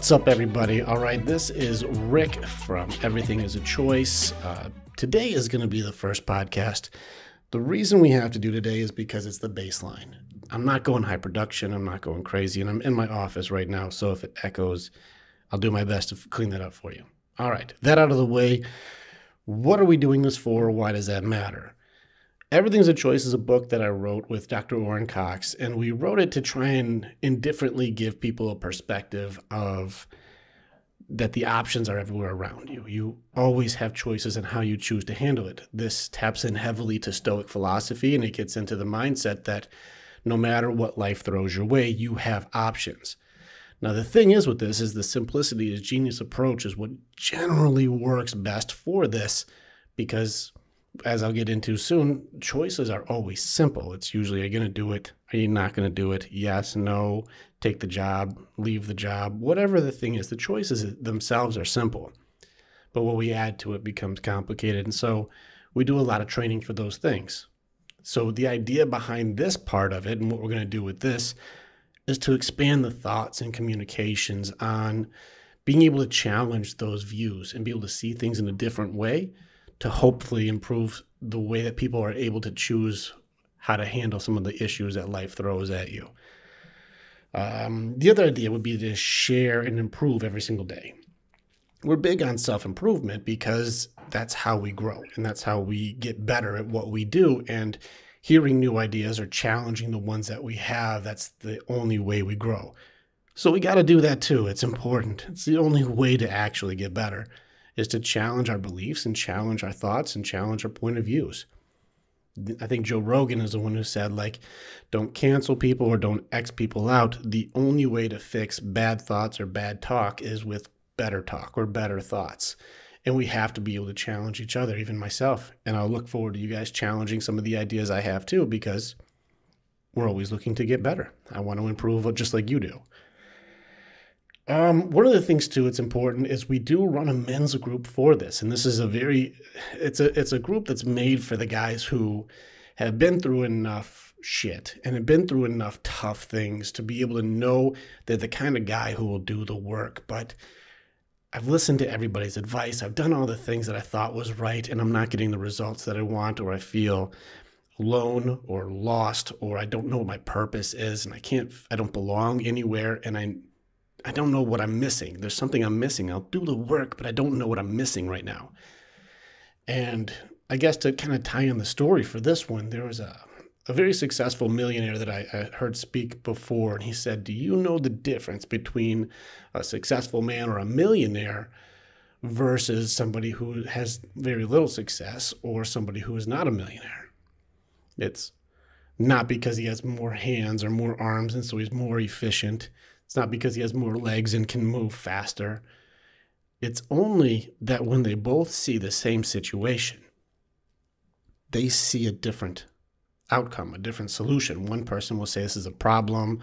What's up, everybody? All right, this is Rick from Everything is a Choice. Today is going to be the first podcast. The reason we have to do today is because it's the baseline. I'm not going high production. I'm not going crazy, and I'm in my office right now, so if it echoes, I'll do my best to clean that up for you. All right, that out of the way. What are we doing this for? Why does that matter? Everything's a Choice is a book that I wrote with Dr. Orrin Cox, and we wrote it to try and indifferently give people a perspective of that the options are everywhere around you. You always have choices in how you choose to handle it. This taps in heavily to Stoic philosophy, and it gets into the mindset that no matter what life throws your way, you have options. Now, the thing is with this is the simplicity is genius approach is what generally works best for this because, as I'll get into soon, choices are always simple. It's usually, are you going to do it? Are you not going to do it? Yes, no, take the job, leave the job, whatever the thing is. The choices themselves are simple, but what we add to it becomes complicated. And so we do a lot of training for those things. So the idea behind this part of it and what we're going to do with this is to expand the thoughts and communications on being able to challenge those views and be able to see things in a different way to hopefully improve the way that people are able to choose how to handle some of the issues that life throws at you. The other idea would be to share and improve every single day. We're big on self-improvement because that's how we grow and that's how we get better at what we do. And hearing new ideas or challenging the ones that we have, that's the only way we grow. So we got to do that too. It's important. It's the only way to actually get better is to challenge our beliefs and challenge our thoughts and challenge our point of views. I think Joe Rogan is the one who said, like, don't cancel people or don't X people out. The only way to fix bad thoughts or bad talk is with better talk or better thoughts. And we have to be able to challenge each other, even myself. And I'll look forward to you guys challenging some of the ideas I have too, because we're always looking to get better. I want to improve just like you do. One of the things too, it's important is we do run a men's group for this. And this is it's a group that's made for the guys who have been through enough shit and have been through enough tough things to be able to know they're the kind of guy who will do the work. But I've listened to everybody's advice. I've done all the things that I thought was right, and I'm not getting the results that I want, or I feel alone or lost, or I don't know what my purpose is, and I don't belong anywhere, and I don't know what I'm missing. There's something I'm missing. I'll do the work, but I don't know what I'm missing right now. And I guess to kind of tie in the story for this one, there was a very successful millionaire that I heard speak before, and he said, do you know the difference between a successful man or a millionaire versus somebody who has very little success or somebody who is not a millionaire? It's not because he has more hands or more arms and so he's more efficient. It's not because he has more legs and can move faster. It's only that when they both see the same situation, they see a different outcome, a different solution. One person will say, this is a problem.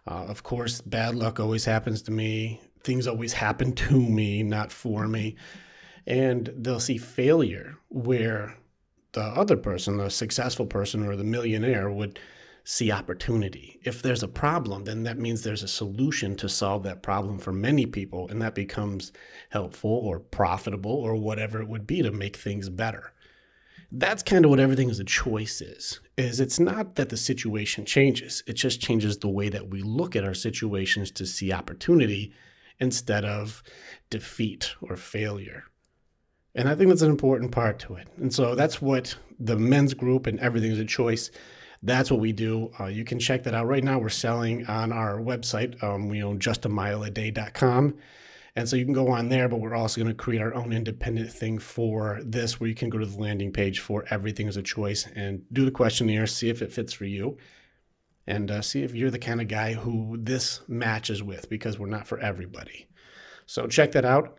Of course, bad luck always happens to me. Things always happen to me, not for me. And they'll see failure where the other person, the successful person or the millionaire, would see opportunity. If there's a problem, then that means there's a solution to solve that problem for many people, and that becomes helpful or profitable or whatever it would be to make things better. That's kind of what Everything is a Choice is it's not that the situation changes. It just changes the way that we look at our situations to see opportunity instead of defeat or failure. And I think that's an important part to it. And so that's what the men's group and Everything is a Choice, that's what we do. You can check that out. Right now we're selling on our website. We own justamileaday.com. And so you can go on there, but we're also going to create our own independent thing for this where you can go to the landing page for Everything is a Choice and do the questionnaire, see if it fits for you, and see if you're the kind of guy who this matches with, because we're not for everybody. So check that out.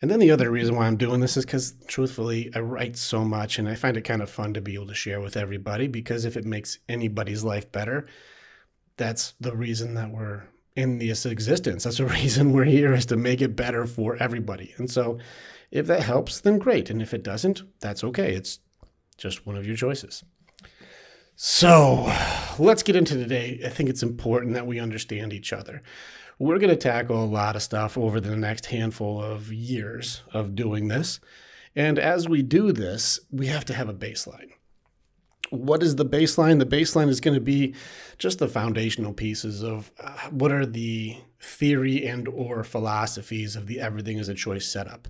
And then the other reason why I'm doing this is because, truthfully, I write so much, and I find it kind of fun to be able to share with everybody, because if it makes anybody's life better, that's the reason that we're in this existence. That's the reason we're here, is to make it better for everybody. And so if that helps, then great. And if it doesn't, that's okay. It's just one of your choices. So let's get into today. I think it's important that we understand each other. We're going to tackle a lot of stuff over the next handful of years of doing this. And as we do this, we have to have a baseline. What is the baseline? The baseline is going to be just the foundational pieces of what are the theory and or philosophies of the everything is a choice setup.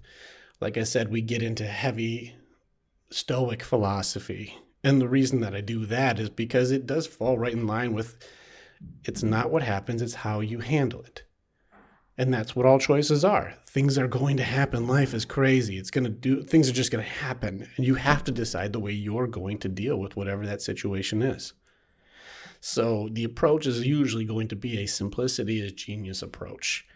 Like I said, we get into heavy Stoic philosophy. And the reason that I do that is because it does fall right in line with it's not what happens, it's how you handle it. And that's what all choices are. Things are going to happen. Life is crazy. Things are just going to happen. And you have to decide the way you're going to deal with whatever that situation is. So the approach is usually going to be a simplicity is genius approach.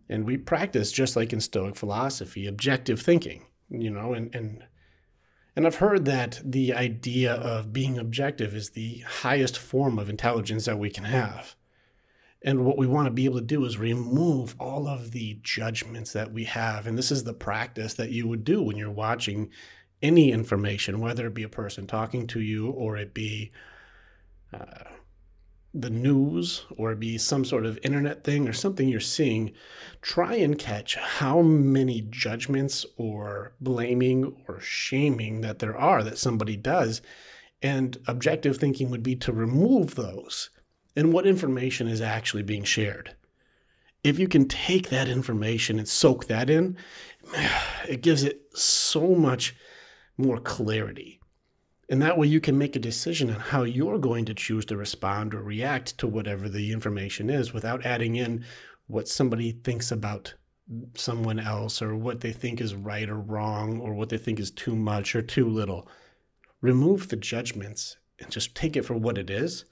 And we practice, just like in Stoic philosophy, objective thinking, and I've heard that the idea of being objective is the highest form of intelligence that we can have. And what we want to be able to do is remove all of the judgments that we have. And this is the practice that you would do when you're watching any information, whether it be a person talking to you or it be the news or it be some sort of internet thing or something you're seeing. Try and catch how many judgments or blaming or shaming that there are that somebody does. And objective thinking would be to remove those. And what information is actually being shared. If you can take that information and soak that in, it gives it so much more clarity. And that way you can make a decision on how you're going to choose to respond or react to whatever the information is without adding in what somebody thinks about someone else or what they think is right or wrong or what they think is too much or too little. Remove the judgments and just take it for what it is.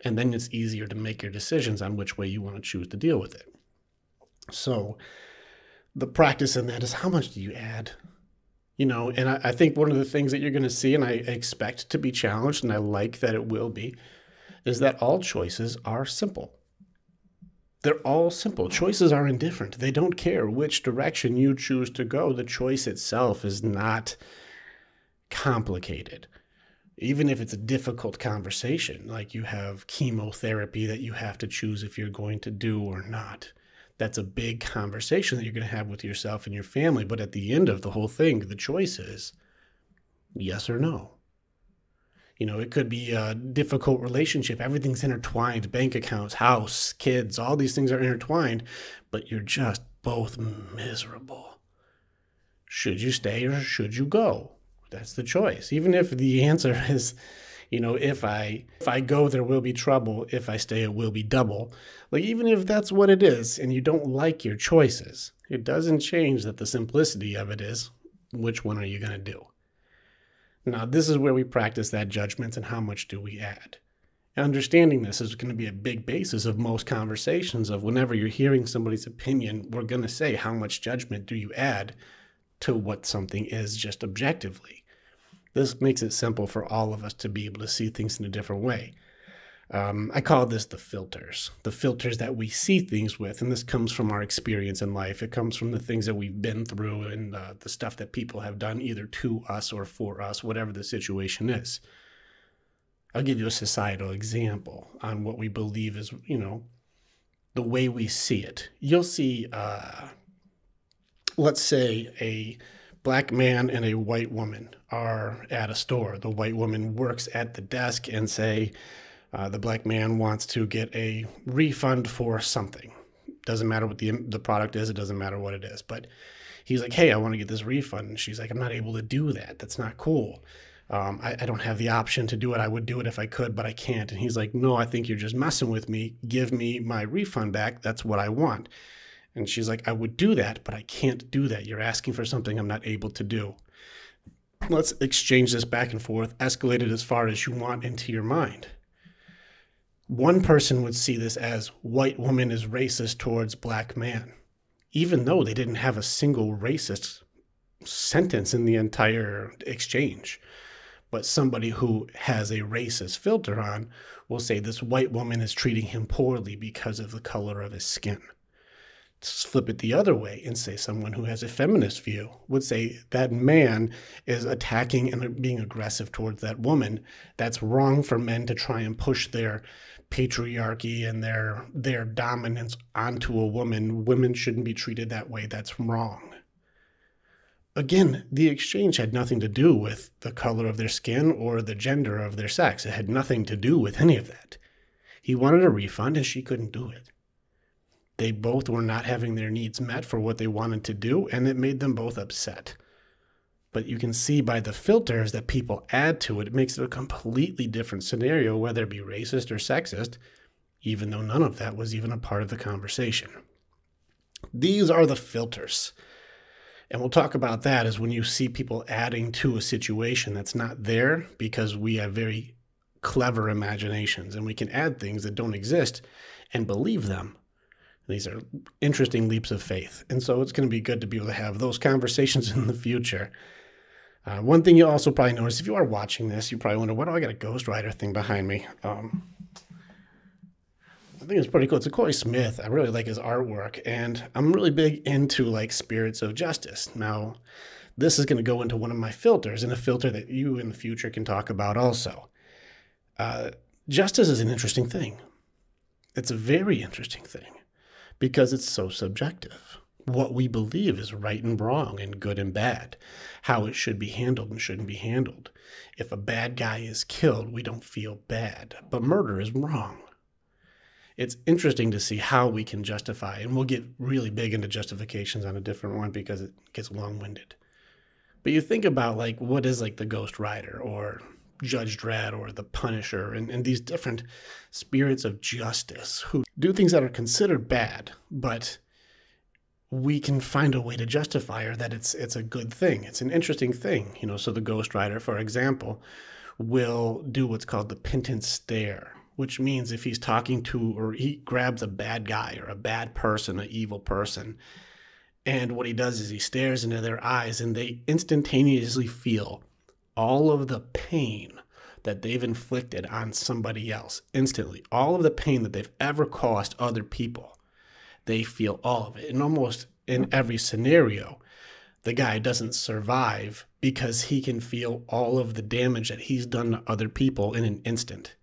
And then it's easier to make your decisions on which way you want to choose to deal with it. So the practice in that is how much do you add? And I think one of the things that you're going to see, and I expect to be challenged, and I like that it will be, is that all choices are simple. They're all simple. Choices are indifferent. They don't care which direction you choose to go. The choice itself is not complicated. Even if it's a difficult conversation, like you have chemotherapy that you have to choose if you're going to do or not. That's a big conversation that you're going to have with yourself and your family. But at the end of the whole thing, the choice is yes or no. It could be a difficult relationship. Everything's intertwined. Bank accounts, house, kids, all these things are intertwined, but you're just both miserable. Should you stay or should you go? That's the choice. Even if the answer is, if I go, there will be trouble. If I stay, it will be double. Like, even if that's what it is and you don't like your choices, it doesn't change that the simplicity of it is, which one are you going to do? Now, this is where we practice that judgment and how much do we add. Understanding this is going to be a big basis of most conversations of whenever you're hearing somebody's opinion, we're going to say, how much judgment do you add to what something is just objectively? This makes it simple for all of us to be able to see things in a different way. I call this the filters that we see things with. And this comes from our experience in life. It comes from the things that we've been through and the stuff that people have done either to us or for us, whatever the situation is. I'll give you a societal example on what we believe is, the way we see it. You'll see, let's say a black man and a white woman are at a store. The white woman works at the desk and say, the black man wants to get a refund for something. Doesn't matter what the product is. It doesn't matter what it is. But he's like, hey, I want to get this refund. And she's like, I'm not able to do that. That's not cool. I don't have the option to do it. I would do it if I could, but I can't. And he's like, no, I think you're just messing with me. Give me my refund back. That's what I want. And she's like, I would do that, but I can't do that. You're asking for something I'm not able to do. Let's exchange this back and forth, escalate it as far as you want into your mind. One person would see this as white woman is racist towards black man, even though they didn't have a single racist sentence in the entire exchange. But somebody who has a racist filter on will say this white woman is treating him poorly because of the color of his skin. flip it the other way and say someone who has a feminist view would say that man is attacking and being aggressive towards that woman. That's wrong for men to try and push their patriarchy and their dominance onto a woman. Women shouldn't be treated that way. That's wrong. Again, the exchange had nothing to do with the color of their skin or the gender of their sex. It had nothing to do with any of that. He wanted a refund and she couldn't do it. They both were not having their needs met for what they wanted to do, and it made them both upset. But you can see by the filters that people add to it, it makes it a completely different scenario, whether it be racist or sexist, even though none of that was even a part of the conversation. These are the filters. And we'll talk about that as when you see people adding to a situation that's not there, because we have very clever imaginations and we can add things that don't exist and believe them. These are interesting leaps of faith. And so it's going to be good to be able to have those conversations in the future. One thing you also probably notice, if you are watching this, you probably wonder, what do I got a Ghost Rider thing behind me? I think it's pretty cool. It's a Corey Smith. I really like his artwork. And I'm really big into like spirits of justice. Now, this is going to go into one of my filters, and a filter that you in the future can talk about also. Justice is an interesting thing. It's a very interesting thing, because it's so subjective. What we believe is right and wrong and good and bad, how it should be handled and shouldn't be handled. If a bad guy is killed, we don't feel bad, but murder is wrong. It's interesting to see how we can justify, and we'll get really big into justifications on a different one because it gets long-winded. But you think about like what is like the Ghost Rider or Judge Dredd or the Punisher and these different spirits of justice who do things that are considered bad, but we can find a way to justify or that it's a good thing. It's an interesting thing. So the Ghost Rider, for example, will do what's called the penance stare, which means if he's talking to or he grabs a bad guy or a bad person, an evil person, and what he does is he stares into their eyes and they instantaneously feel all of the pain that they've inflicted on somebody else instantly. All of the pain that they've ever caused other people, they feel all of it. And almost in every scenario, the guy doesn't survive because he can feel all of the damage that he's done to other people in an instant.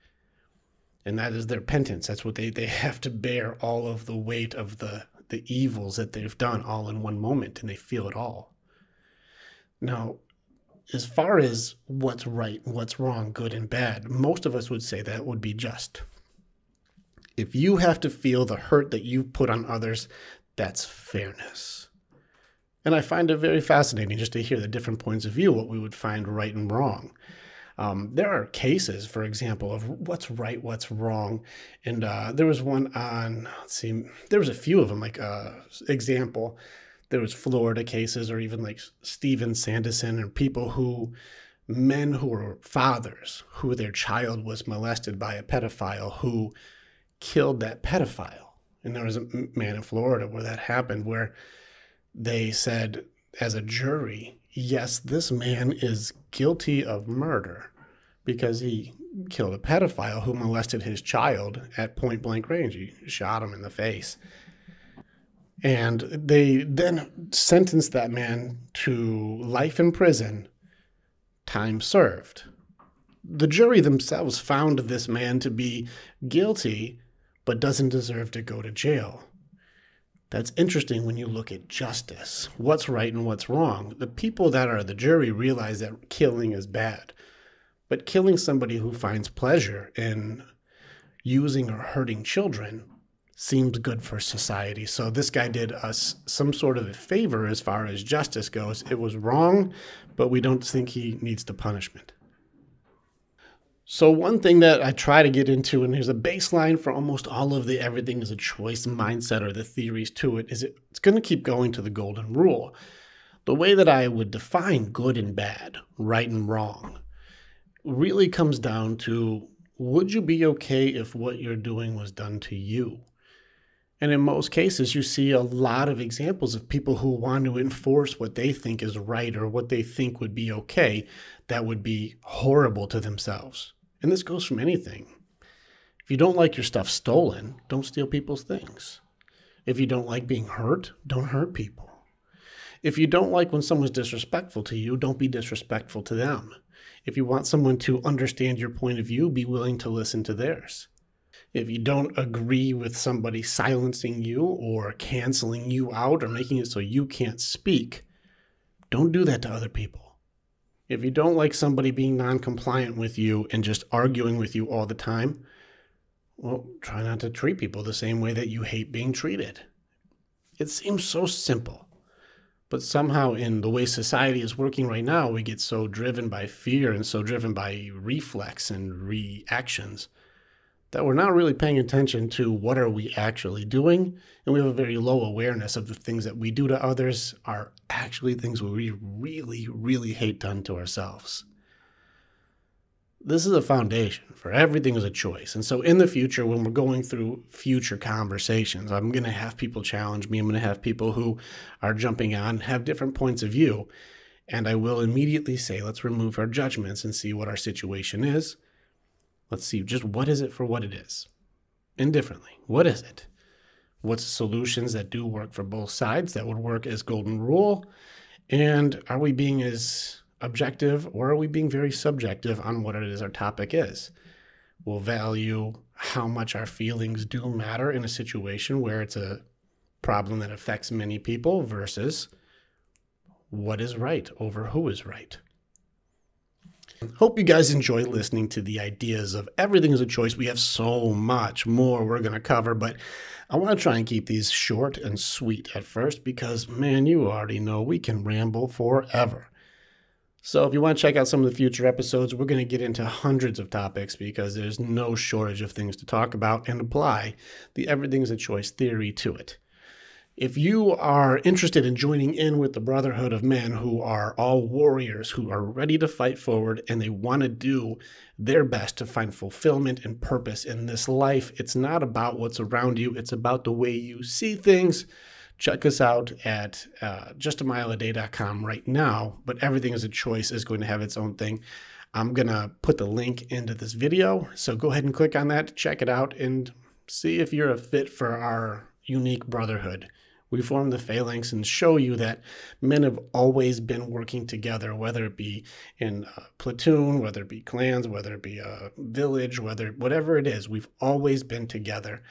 And that is their penance. That's what they have to bear, all of the weight of the evils that they've done all in one moment, and they feel it all. Now, as far as what's right and what's wrong, good and bad, most of us would say that would be just. If you have to feel the hurt that you've put on others, that's fairness. And I find it very fascinating just to hear the different points of view, what we would find right and wrong. There are cases, for example, of what's right, what's wrong. And there was one on, there was a few of them, like example, there was Florida cases, or even like Steven Sanderson, or men who were fathers, who their child was molested by a pedophile who killed that pedophile. And there was a man in Florida where that happened, where they said as a jury, yes, this man is guilty of murder because he killed a pedophile who molested his child at point blank range. He shot him in the face. And they then sentenced that man to life in prison, time served. The jury themselves found this man to be guilty, but doesn't deserve to go to jail. That's interesting when you look at justice. What's right and what's wrong? The people that are the jury realize that killing is bad. But killing somebody who finds pleasure in using or hurting children seems good for society. So this guy did us some sort of a favor as far as justice goes. It was wrong, but we don't think he needs the punishment. So one thing that I try to get into, and there's a baseline for almost all of the everything is a choice mindset or the theories to it, is it's going to keep going to the golden rule. The way that I would define good and bad, right and wrong, really comes down to, would you be okay if what you're doing was done to you? And in most cases, you see a lot of examples of people who want to enforce what they think is right or what they think would be okay that would be horrible to themselves. And this goes from anything. If you don't like your stuff stolen, don't steal people's things. If you don't like being hurt, don't hurt people. If you don't like when someone's disrespectful to you, don't be disrespectful to them. If you want someone to understand your point of view, be willing to listen to theirs. If you don't agree with somebody silencing you or canceling you out or making it so you can't speak, don't do that to other people. If you don't like somebody being non-compliant with you and just arguing with you all the time, well, try not to treat people the same way that you hate being treated. It seems so simple, but somehow in the way society is working right now, we get so driven by fear and so driven by reflex and reactions that we're not really paying attention to what are we actually doing, and we have a very low awareness of the things that we do to others are actually things we really, really hate done to ourselves. This is a foundation for everything is a choice. And so in the future, when we're going through future conversations, I'm going to have people challenge me. I'm going to have people who are jumping on, have different points of view. And I will immediately say, let's remove our judgments and see what our situation is. Let's see just what is it for what it is. Indifferently, what is it? What's the solutions that do work for both sides that would work as golden rule? And are we being as objective or are we being very subjective on what it is our topic is? We'll value how much our feelings do matter in a situation where it's a problem that affects many people versus what is right over who is right. Hope you guys enjoy listening to the ideas of everything is a choice. We have so much more we're going to cover, but I want to try and keep these short and sweet at first because, man, you already know we can ramble forever. So if you want to check out some of the future episodes, we're going to get into hundreds of topics because there's no shortage of things to talk about and apply the everything is a choice theory to it. If you are interested in joining in with the brotherhood of men who are all warriors, who are ready to fight forward, and they want to do their best to find fulfillment and purpose in this life, it's not about what's around you, it's about the way you see things. Check us out at justamileaday.com right now, but everything is a choice is going to have its own thing. I'm going to put the link into this video, so go ahead and click on that, check it out, and see if you're a fit for our unique brotherhood. We form the phalanx and show you that men have always been working together, whether it be in a platoon, whether it be clans, whether it be a village, whatever it is, we've always been together.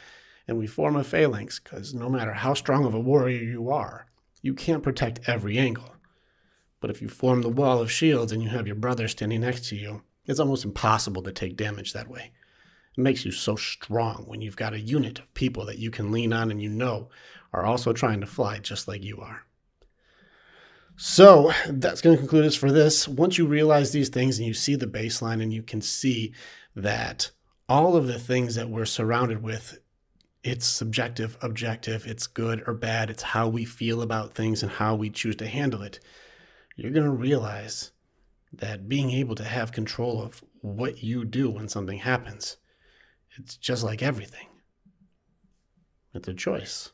And we form a phalanx because no matter how strong of a warrior you are, you can't protect every angle. But if you form the wall of shields and you have your brother standing next to you, it's almost impossible to take damage that way. It makes you so strong when you've got a unit of people that you can lean on and you know are also trying to fly just like you are. So that's going to conclude us for this. Once you realize these things and you see the baseline and you can see that all of the things that we're surrounded with, it's subjective, objective, it's good or bad, it's how we feel about things and how we choose to handle it, you're going to realize that being able to have control of what you do when something happens, it's just like everything. It's a choice.